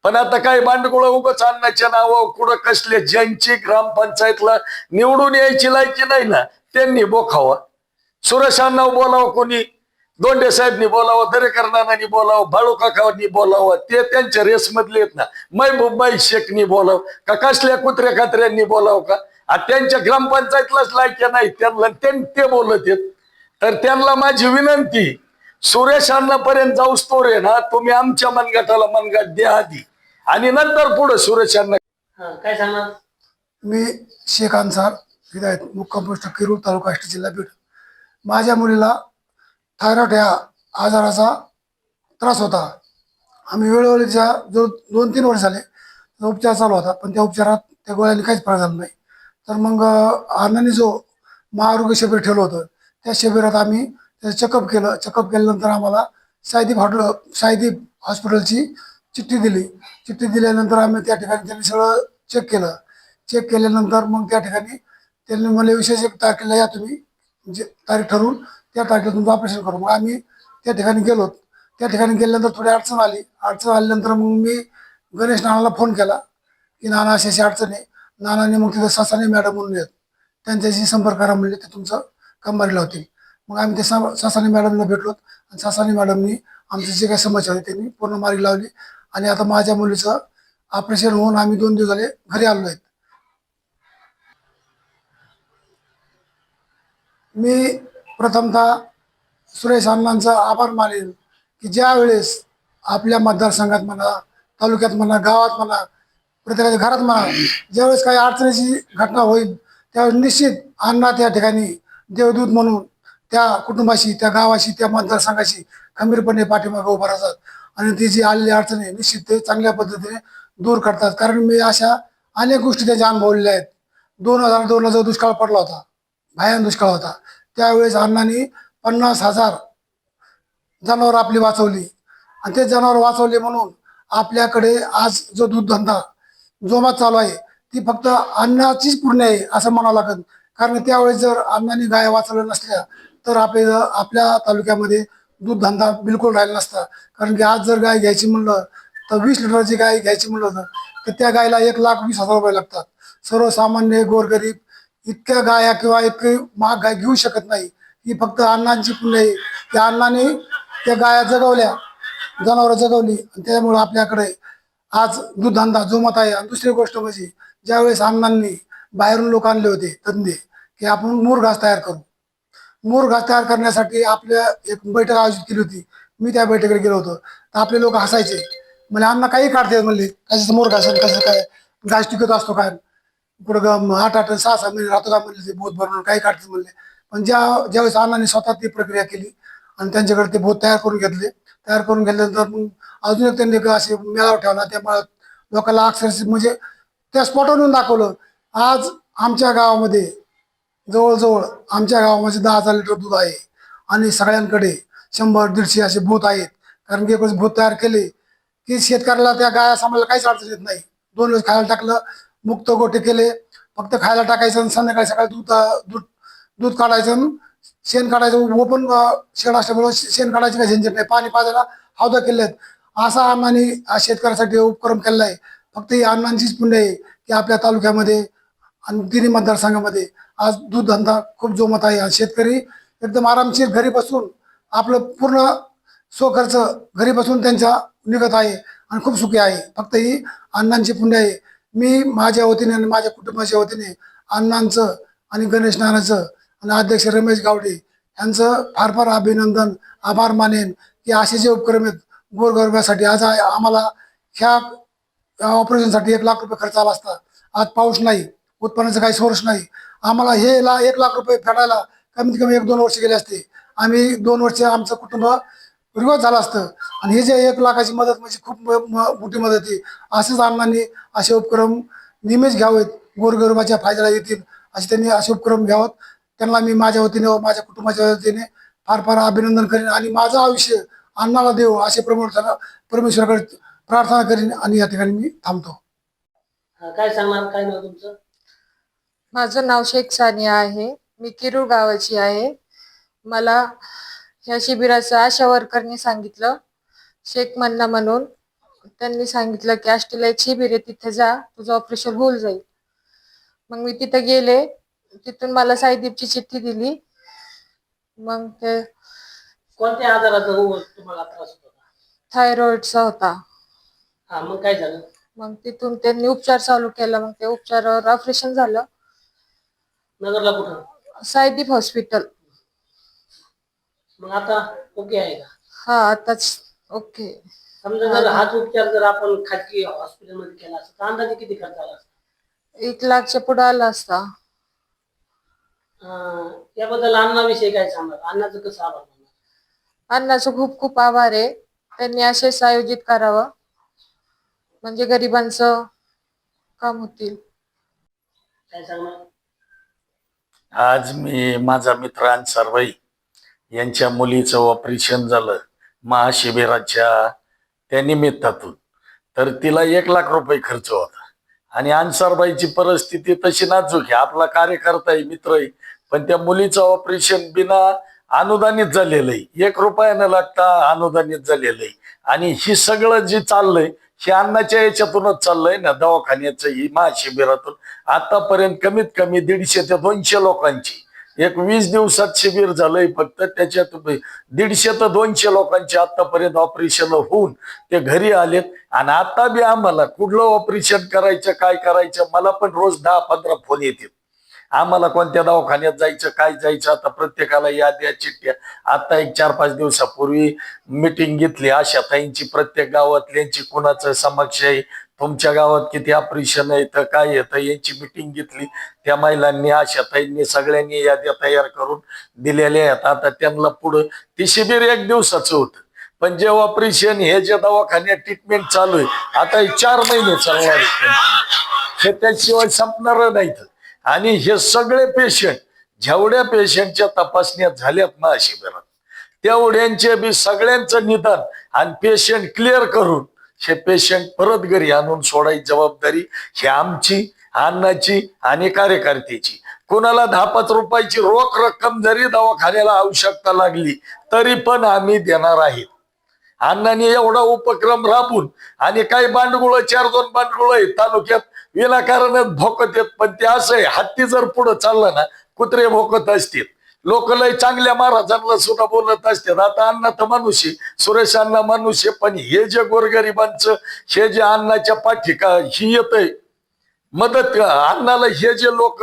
पण आता काही भांडगुळ उगाच अन्नाच्या नावावर कुठं कसले ज्यांची ग्रामपंचायतला निवडून यायची लायकी नाही ना त्यांनी बोखावा. सुरेश अण्णा बोलावं, कोणी दोंडे साहेबनी बोलावं, दरेकर नानांनी बोलावं, बाळू काकांनी बोलावं, ते त्यांच्या रेस मधले आहेत ना. महबूबाई शेखनी बोलावं का कसल्या कुत्र्या कात्र्यांनी बोलावं का? त्यांच्या ग्रामपंचायतलाच लायक्या नाही त्यांना, ते बोलत आहेत. तर त्यांना माझी विनंती, सुरेश अण्णापर्यंत जाऊस तो रे ना, तुम्ही आमच्या मनगटाला मनगट द्या आधी आणि नंतर पुढे सुरेश अण्णा. काय सांगणार? मी शेख अन्सार हिदायत, मुक्काम पोस्ट किरूर, तालुका आष्टी, जिल्हा बीड. माझ्या मुलीला थायरॉइड या आजाराचा त्रास होता. आम्ही वेळोवेळीच्या जो 2-3 वर्ष झाले उपचार चालू होता, पण त्या उपचारात त्या गोळ्यांनी काहीच फरक झाला नाही. तर मग अण्णांनी जो महाआरोग्य शिबिर ठेवलं होतं त्या शिबिरात आम्ही त्याचं चेकअप केलं. चेकअप केल्यानंतर आम्हाला साईदीप हॉस्पिटलची चिठ्ठी दिली. चिठ्ठी दिल्यानंतर आम्ही त्या ठिकाणी त्यांनी सगळं चेक केलं. चेक केल्यानंतर मग त्या ठिकाणी त्यांनी मला विशेष एक तारखेला या तुम्ही, म्हणजे तारीख ठरवून त्या तारखेला तुमचं ऑपरेशन करू. मग आम्ही त्या ठिकाणी गेलो. त्या ठिकाणी गेल्यानंतर थोडी अडचण आल्यानंतर मग मी गणेश नानाला फोन केला की नाना अशी अडचण आहे. नानाने मग तिथं सासाने मॅडम म्हणून येत त्यांच्याशी संपर्क करा म्हणले, ते तुमचं कंबारी लावतील. मग आम्ही ते सासाने मॅडमला भेटलो आणि सासाने मॅडमनी आमची जे काही समस्या होती त्यांनी पूर्ण मार्गी लावली. आणि आता माझ्या मुलीचं ऑपरेशन होऊन आम्ही 2 दिवस झाले घरी आलो आहेत. मी प्रथमतः सुरेश अण्णांचा आभार मानेन की ज्या वेळेस आपल्या मतदारसंघात म्हणा, तालुक्यात म्हणा, गावात म्हणा, प्रत्येकाच्या घरात म्हणा, ज्यावेळेस काही अडचणीची घटना होईल त्यावेळेस निश्चित अण्णा त्या ठिकाणी देवदूत म्हणून त्या कुटुंबाशी, त्या गावाशी, त्या मतदारसंघाशी खंबीरपणे पाठीमागे उभा राहतात आणि ती जी आलेली अडचणी निश्चित ते चांगल्या पद्धतीने दूर करतात. कारण मी अशा अनेक गोष्टी त्याच्या अनुभवलेल्या आहेत. 2002ला जो दुष्काळ पडला होता, भयान दुष्काळ होता, त्यावेळेस अण्णांनी 50,000 जनावर आपली वाचवली आणि ते जनावर वाचवले म्हणून आपल्याकडे आज जो दूध धंदा जोमात चालू आहे ती फक्त अण्णाचीच पुण्य आहे असं म्हणावं लागेल. कारण त्यावेळेस जर अण्णांनी गाय वाचवल्या नसल्या तर आपल्या तालुक्यामध्ये दूध धंदा बिलकुल राहिला नसता. कारण की आज जर गाय घ्यायची म्हणलं तर 20 लिटरची गाय घ्यायची म्हणलं तर त्या गायला 1,20,000 रुपये लागतात. सर्वसामान्य गोरगरीब इतक्या गाया किंवा इतकी महाग गाय घेऊ शकत नाही. ही फक्त अण्णांची पुण्य आहे. त्या अण्णांनी त्या गाया जगवल्या, जनावरं जगवली आणि त्यामुळे आपल्याकडे आज दूध धंदा जोमात आहे. आणि दुसरी गोष्ट म्हणजे ज्यावेळेस अण्णांनी बाहेरून लोक आणले होते धंदे की आपण मूर घास तयार करू, मूर घास तयार करण्यासाठी आपल्या एक बैठक आयोजित केली होती. मी त्या बैठकीला गेलो होतो. तर आपले लोक हसायचे, म्हणजे अण्णा काही काढते म्हणले, कशाचं मूर घास, कसं काय घास टिकत असतो काय, पुढं 8-8 6-6 महिने राहतो का म्हणले, ते बोध भरून काही काढते म्हणले. पण ज्यावेळेस अण्णांनी स्वतः ती प्रक्रिया केली आणि त्यांच्याकडे ते बोध तयार करून घेतले. तयार करून घेतल्यानंतर मग अजून एक त्यांनी असे मेळावा ठेवला. त्या लोकांना अक्षरशः म्हणजे त्या स्पॉटवर येऊन दाखवलं. आज आमच्या गावामध्ये जवळजवळ आमच्या गावामध्ये 10,000 लिटर दूध आहे आणि सगळ्यांकडे 100-150 असे भूत आहेत. कारण की एकच भूत तयार केले की शेतकऱ्याला त्या गाया सांभाळायला काहीच अडचण येत नाही. 2 दिवस खायला टाकलं, मुक्त गोटे केले, फक्त खायला टाकायचं आणि संध्याकाळी सकाळी दूध काढायचं, शेण काढायचं. ओपन शेण असल्यामुळे शेण काढायची काही झंझट नाही, पाणी पाजायला हौदा केले आहेत. असा अण्णांनी शेतकऱ्यासाठी उपक्रम केला आहे. फक्त ही अण्णांचीच पुण्य आहे की आपल्या तालुक्यामध्ये आणि 3 मतदारसंघामध्ये आज दूध धंदा खूप जोमात आहे. शेतकरी एकदम आरामशीर घरी बसून आपलं पूर्ण स्वखर्च घरी बसून त्यांच्या निघत आहे आणि खूप सुखी आहे. फक्त ही अण्णांची पुण्य आहे. मी माझ्या वतीने आणि माझ्या कुटुंबाच्या वतीने अण्णांचं आणि गणेश नानाचं आणि अध्यक्ष रमेश गावडे यांचं फार फार अभिनंदन, आभार मानेन की असे जे उपक्रम आहेत गोरगरिबासाठी. आज आम्हाला ह्या ऑपरेशनसाठी 1 लाख रुपये खर्च आला असता. आज पाऊस नाही, उत्पन्नाचा काही सोर्स नाही. आम्हाला हे 1 लाख रुपये फेडायला कमीत कमी 1-2 वर्ष गेले असते. आम्ही 2 वर्ष आमचं कुटुंब विरोध झालं असतं. आणि हे जे 1 लाखाची मदत म्हणजे खूप मोठी मदत आहे. असेच अण्णांनी असे उपक्रम नेहमीच घ्यावेत, गोरगरिबाच्या फायद्याला येतील असे त्यांनी असे उपक्रम घ्यावेत. त्यांना मी माझ्या वतीने व माझ्या कुटुंबाच्या वतीने फार फार अभिनंदन करेन आणि माझं आयुष्य अण्णाला देव असे परमेश्वराकडे प्रार्थना करीन. आणि या ठिकाणी मी थांबतो. काय सांगणार? काय नाव तुमचं? माझं नाव शेख सानिया आहे. मी किरूर गावाची आहे. मला ह्या शिबिराचं आशा वर्करनी सांगितलं शेख मन्ना म्हणून, त्यांनी सांगितलं की आष्टीला एक शिबिर आहे, तिथे जा, तुझं ऑपरेशन होऊन जाईल. मग मी तिथे गेले. तिथून मला साईदीपची चिठ्ठी दिली. मग ते कोणत्या आजाराचा तुम्हाला त्रास होत होता? थायरॉइडचा होता. हा, मग काय झालं? मग तिथून त्यांनी उपचार चालू केला. मग ते उपचारावर ऑपरेशन झालं. नगरला कुठं? साईदीप हॉस्पिटल. मग आता ओके आहे का? हा, आताच ओके. समजा जर हाच उपचार जर आपण खाजगी हॉस्पिटलमध्ये केला असता तर अंदाजे किती खर्च आला असता? 1,00,000च्या पुढे आला असता. याबद्दल अण्णाविषयी काय सांगणार? अण्णाचं कसं आभार मानणार? अण्णाचं खूप खूप आभार आहे. त्यांनी असेच आयोजित करावं, म्हणजे गरिबांचं काम होतील. काय सांगणार? आज मी माझा मित्र अन्सारभाई यांच्या मुलीचं ऑपरेशन झालं महाशिबिराच्या त्या निमित्तातून. तर तिला 1,00,000 रुपये खर्च होता. आणि अन्सारबाईची परिस्थिती तशी नाजूक आहे, आपला कार्यकर्ता आहे, मित्र आहे, पण त्या मुलीचं ऑपरेशन बिना अनुदानित झालेलं आहे, 1 रुपया न लागता अनुदानित झालेलं आहे. आणि ही सगळं जे चाललंय हे अण्णाच्या याच्यातूनच चाललंय ना, दवाखान्याचं ही महाशिबिरातून. आतापर्यंत कमीत कमी 150 ते 200 लोकांची एक 20 दिवसात शिबिर झालंय फक्त. त्याच्यात 150 ते 200 लोकांचे आतापर्यंत ऑपरेशन होऊन ते घरी आलेत. आणि आता बी आम्हाला कुठलं ऑपरेशन करायचं, काय करायचं, मला पण रोज 10-15 फोन येतील. आम्हाला कोणत्या दवाखान्यात जायचं, काय जायचं, आता प्रत्येकाला याद्या चिठ्ठ्या. आता एक 4-5 दिवसापूर्वी मिटिंग घेतली आशाताईंची, प्रत्येक गावातल्यांची, कुणाचं समक्ष आहे, तुमच्या गावात किती ऑपरेशन येतं, काय येतं, यांची मिटिंग घेतली. त्या महिलांनी, आशाताईंनी, सगळ्यांनी याद्या तयार करून दिलेल्या आहेत. आता त्यांना पुढं ती शिबिर 1 दिवसाचं होतं, पण जे ऑपरेशन हे जे दवाखान्यात ट्रीटमेंट चालू आहे आता हे 4 महिने चालणार आहे, हे त्याशिवाय संपणार नाहीत. आणि हे सगळे पेशंट, जेवढ्या पेशंटच्या तपासण्या झाल्यात महाशिबिरात तेवढ्यांचे बी सगळ्यांचं निदान आणि पेशंट क्लिअर करून हे पेशंट परत घरी आणून सोडायची जबाबदारी ही आमची, अण्णाची आणि कार्यकर्त्याची. कोणाला 10-5 रुपयाची रोख रक्कम जरी दवाखान्याला आवश्यकता लागली तरी पण आम्ही देणार आहेत. अण्णांनी एवढा उपक्रम राबून, आणि काही बांडगुळ, 4-2 बांडगुळ आहेत तालुक्यात विनाकारणच भोकत येत. पण ते असं आहे, हत्ती जर पुढे चालला ना कुत्रे भोकत असतील. लोक लय चांगल्या महाराजांना सुद्धा बोलत असतात. आता अण्णा तर मनुष्य, सुरेश अण्णा मनुष्य, पण हे जे गोरगरिबांचं, हे जे अण्णाच्या पाठीका ही येतंय मदत अण्णाला, हे जे लोक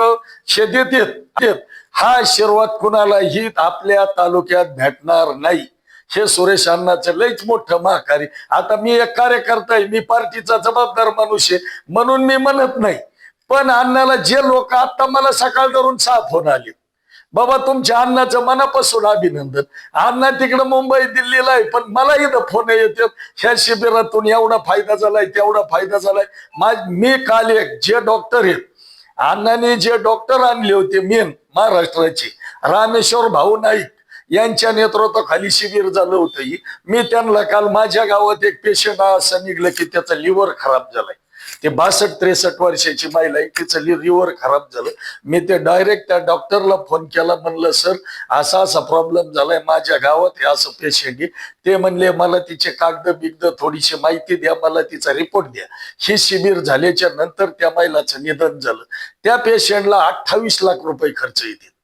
हे देतात, हा आशीर्वाद कुणालाही आपल्या तालुक्यात भेटणार नाही. हे सुरेश अण्णाचं लयच मोठं महाकार्य. आता मी एक कार्यकर्ता आहे, मी पार्टीचा जबाबदार मनुष्य म्हणून मी म्हणत नाही, पण अण्णाला जे लोक, आता मला सकाळ धरून 6 फोन आले, बाबा तुमच्या अण्णाचं मनापासून अभिनंदन. अण्णा तिकडं मुंबई दिल्लीला आहे, पण मला इथं फोन येतात, ह्या शिबिरातून एवढा फायदा झालाय, तेवढा फायदा झालाय. मी काल एक जे डॉक्टर आहेत, अण्णांनी जे डॉक्टर आणले होते मेन महाराष्ट्राचे, रामेश्वर भाऊ नाईक यांच्या नेतृत्वाखाली शिबिर झालं होतं. मी त्यांना काल, माझ्या गावात एक पेशंट असं निघलं की त्याचा लिव्हर खराब झालाय, ते 62-63 वर्षाची महिला आहे, तिचं लिव्हर खराब झालं. मी ते डायरेक्ट त्या डॉक्टरला फोन केला, म्हणलं सर असा असा प्रॉब्लेम झालाय माझ्या गावात, हे असं पेशंट आहे. ते म्हणले मला तिचे कागद बिगद थोडीशी माहिती द्या, मला तिचा रिपोर्ट द्या. हे शिबिर झाल्याच्या नंतर त्या महिलाचं निधन झालं. त्या पेशंटला 28 लाख रुपये खर्च येतील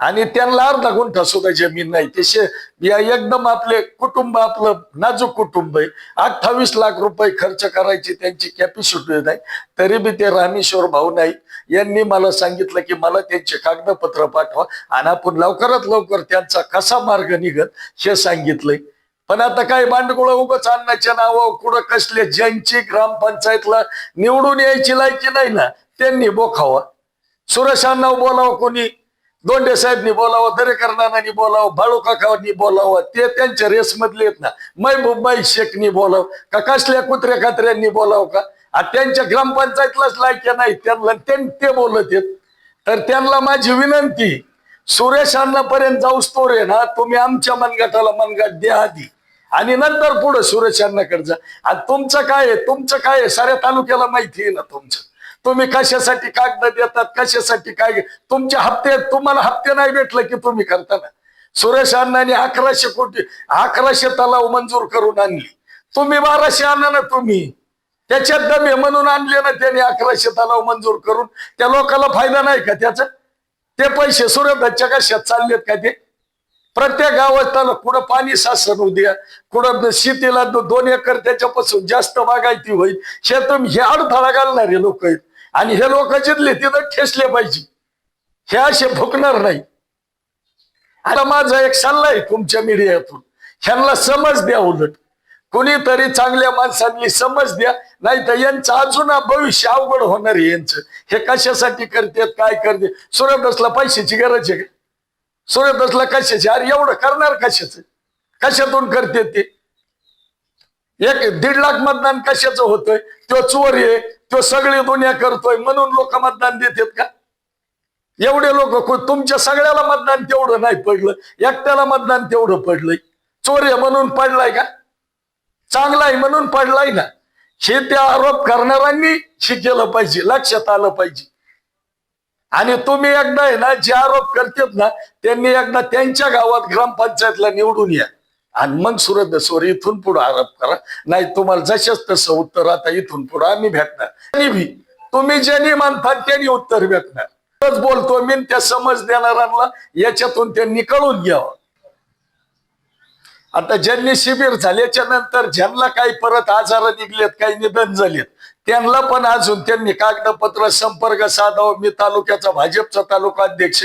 आणि त्यांना अर्धा गुंठा सुद्धा जमीन नाही. ते एकदम आपले कुटुंब, आपलं नाजूक कुटुंब आहे. 28 लाख रुपये खर्च करायची त्यांची कॅपॅसिटी नाही. तरी बी ते रामेश्वर भाऊ नाईक यांनी मला सांगितलं की मला त्यांचे कागदपत्र पाठवा आणि आपण लवकरात लवकर त्यांचा कसा मार्ग निघत हे सांगितलंय. पण आता काय बांडगुळ उगाच अण्णाच्या नावावर कुठं कसले, ज्यांची ग्रामपंचायतला निवडून यायची लायकी नाही ना त्यांनी बोखावा. सुरेश अण्णा बोलावं, कोणी दोंडे साहेबनी बोलावं, दरेकर नानांनी बोलावं, बाळू काकांनी बोलावं, ते त्यांच्या रेस मधले आहेत ना, महबूबाई शेखनी बोलावं का, कसल्या कुत्र्या कात्र्यांनी बोलावं का? त्यांच्या ग्रामपंचायतलाच लायक्या नाही त्यांना, ते बोलत आहेत. तर त्यांना माझी विनंती, सुरेश अण्णापर्यंत जाऊस तोर आहे ना, तुम्ही आमच्या मनगटाला मनगट द्या आधी आणि नंतर पुढे सुरेश अण्णाकडे जा. आणि तुमचं काय आहे साऱ्या तालुक्याला माहिती आहे ना तुमचं. तुम्ही कशासाठी कागद देतात, कशासाठी काय, तुमचे हप्ते, तुम्हाला हप्ते नाही भेटले की तुम्ही करता ना. सुरेश अण्णांनी 1100 कोटी 1100 तलाव मंजूर करून आणली. तुम्ही 1200 आणा ना तुम्ही, त्याच्यात दम आहे म्हणून आणले ना त्यांनी 1100 तलाव मंजूर करून. त्या लोकांना फायदा नाही का त्याचा? ते पैसे सूर्यधनच्या कशात चाललेत का ते? प्रत्येक गावात कुठं पाणी साचन उद्या, कुठं शेतीला 2 एकर त्याच्यापासून जास्त बागायती होईल, हे अडथळा घालणारे लोक आहेत. आणि हे लोक जिथले तिथं ठेसले पाहिजे, हे असे फुकणार नाही. आता माझा एक सल्ला आहे तुमच्या मीडियातून, ह्यांना समज द्या. उलट कोणीतरी चांगल्या माणसांनी समज द्या, नाही तर यांचं अजून भविष्य अवघड होणार आहे. यांचं हे कशासाठी करतात, काय करते? सूर्यदासला पैशाची गरज आहे का? सूर्यदासला कशाची? अरे एवढं करणार कशाच? कशातून करते ते? 1-1.5 लाख मतदान कशाचं होतंय? तो चोर आहे, तो सगळी दुनिया करतोय म्हणून लोक मतदान देतात का? एवढे लोक, तुमच्या सगळ्याला मतदान तेवढं नाही पडलं, एकट्याला मतदान तेवढं पडलंय. चोर आहे म्हणून पडलाय का? चांगला आहे म्हणून पडलाय ना? हे त्या आरोप करणाऱ्यांनी शिकेलं पाहिजे, लक्षात आलं पाहिजे. आणि तुम्ही एकदा आहे ना, जे आरोप करतात ना, त्यांनी एकदा त्यांच्या गावात ग्रामपंचायतला निवडून या आणि मग सूर्यदासवर इथून पुढे आरोप करा. नाही तुम्हाला जशाच तसं उत्तर आता इथून पुढे आम्ही भेटणार. तुम्ही ज्यांनी मानतात त्यांनी उत्तर भेटणार. बोलतो मी, त्या समज देणाऱ्यांना याच्यातून त्यांनी कळून घ्यावं. आता ज्यांनी शिबिर झाल्याच्या नंतर ज्यांना काही परत आजार निघलेत, काही निधन झालेत, त्यांना पण अजून त्यांनी कागदपत्र संपर्क साधावं. मी तालुक्याचा भाजपचा तालुका अध्यक्ष,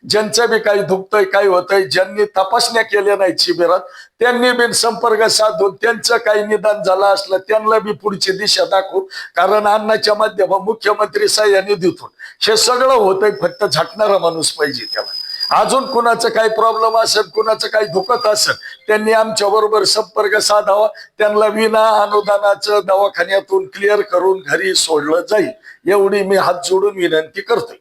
ज्यांचं बी काही दुखतंय, काही होतंय, ज्यांनी तपासण्या केल्या नाहीत शिबिरात, त्यांनी बी संपर्क साधून त्यांचं काही निदान झालं असलं त्यांना बी पुढची दिशा दाखवू. कारण अन्नाच्या माध्यमातून मुख्यमंत्री सहाय्य निधीतून हे सगळं होतंय. फक्त झटणारा माणूस पाहिजे त्याला. अजून कुणाचं काही प्रॉब्लेम असेल, कुणाचं काही दुखत असेल, त्यांनी आमच्या बरोबर संपर्क साधावा. त्यांना विना अनुदानाचं दवाखान्यातून क्लिअर करून घरी सोडलं जाईल, एवढी मी हात जोडून विनंती करतोय.